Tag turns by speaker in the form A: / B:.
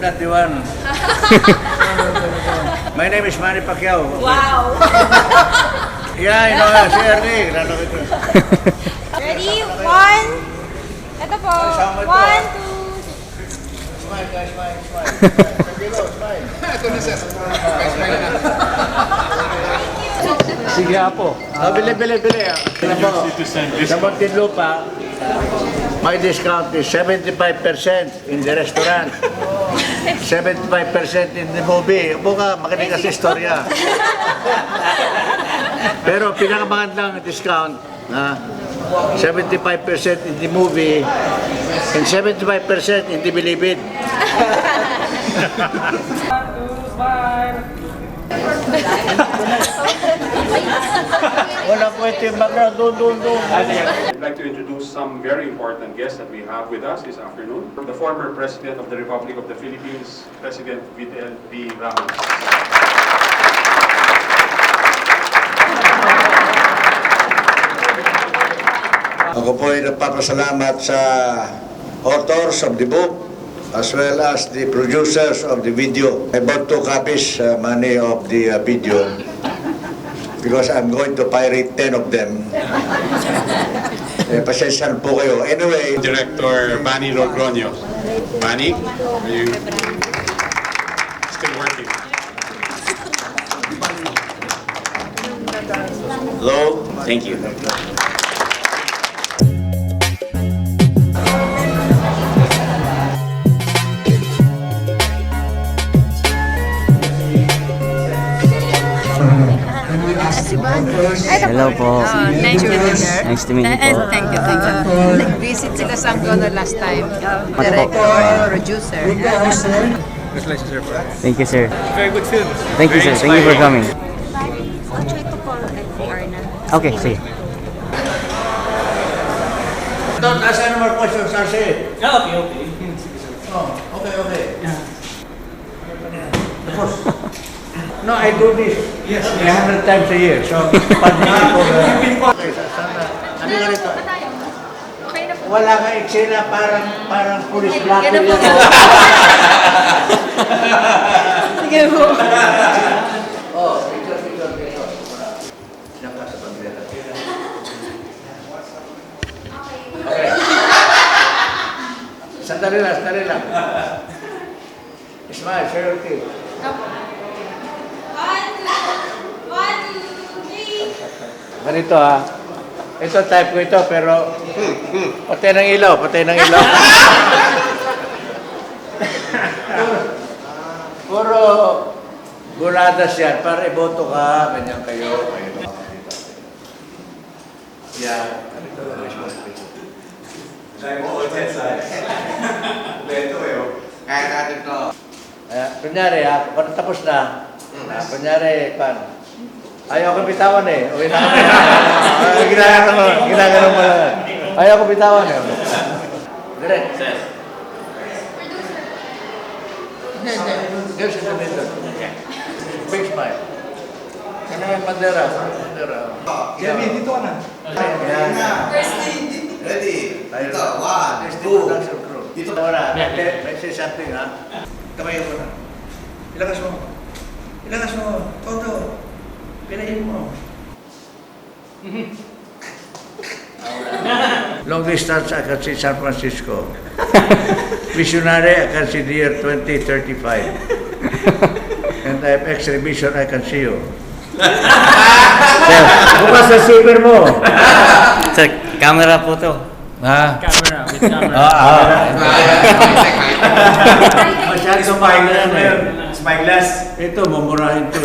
A: not the one. My name is Manny Pacquiao.
B: Wow!
A: Yeah, you know, CRD. Lalo ito.
B: Ready? One. Ito po.
A: Sama ito,
B: One,
A: ah.
B: two.
A: Smile, guys, smile, smile. Sabilo, smile.
C: Ito na siya.
D: Sige po.
A: Bili. Ano po? Sa Muntinlupa, my discount is 75% in the restaurant. 75% in the movie. Buka, makinig kasi istorya. Pero pinakamagandang discount, 75% in the movie and 75% in the Bilibid. Wala po ito yung background. Doon.
E: I'd like to introduce some very important guests that we have with us this afternoon. The former President of the Republic of the Philippines, President Fidel V. Ramos.
F: Ako po ay nagpapasalamat sa authors of the book as well as the producers of the video. I bought 2 copies, money of the video because I'm going to pirate 10 of them. Pasensyahan po kayo. Anyway,
E: Director Manny Logroño. Manny, are you still working?
F: hello.
D: Thank you. Hello po.
G: Nice to meet you, sir.
D: Nice to meet you po.
G: Thank you. Nag-visit sila sa Angono last time.
D: po?
G: Director and producer.
D: Thank you, sir.
C: Very good film.
D: Thank you, sir. Thank you for coming.
B: I'll try to call FDR na.
D: Okay, sige.
A: Don't ask any more questions, Arce.
C: Okay.
A: Oh, okay. No, I do this 100 times a year. So, okay, sana. Ano ganito?
B: Okay na po.
A: Wala ka eksena parang police black.
B: Ganun po. Sige po.
A: Oh, picture. Diyan ka sa bandera. Okay. Sandali lang. Smile, share your teeth.
B: One, two, three.
A: Ganito Ito type ko ito pero patay ng ilaw. Puro guladas yan para iboto ka, ganyan kayo. Yan.
F: Kaya natin to.
A: Kunyari pag tapos na, kunyari, ayaw ko bitawan Uwi na kami. Ginagano mo lang. Ayaw ko bitawan Direct. There's a minute. Big smile. Ano yung bandera?
C: Kevin, dito ka na.
F: Ready?
A: Ito, 1, 2. Dito na. May say something Kamay mo na. Ilakas mo. Todo. Pinahin mo. Long distance, I can see San Francisco. Visionary, I can see the year 2035. And I have X-ray vision, I can see you. Bukas sa silver mo.
D: Sir, camera po to.
C: Camera, with camera.
A: Masyadong spyglass ngayon.
C: Spyglass.
A: Ito, mamurahin to.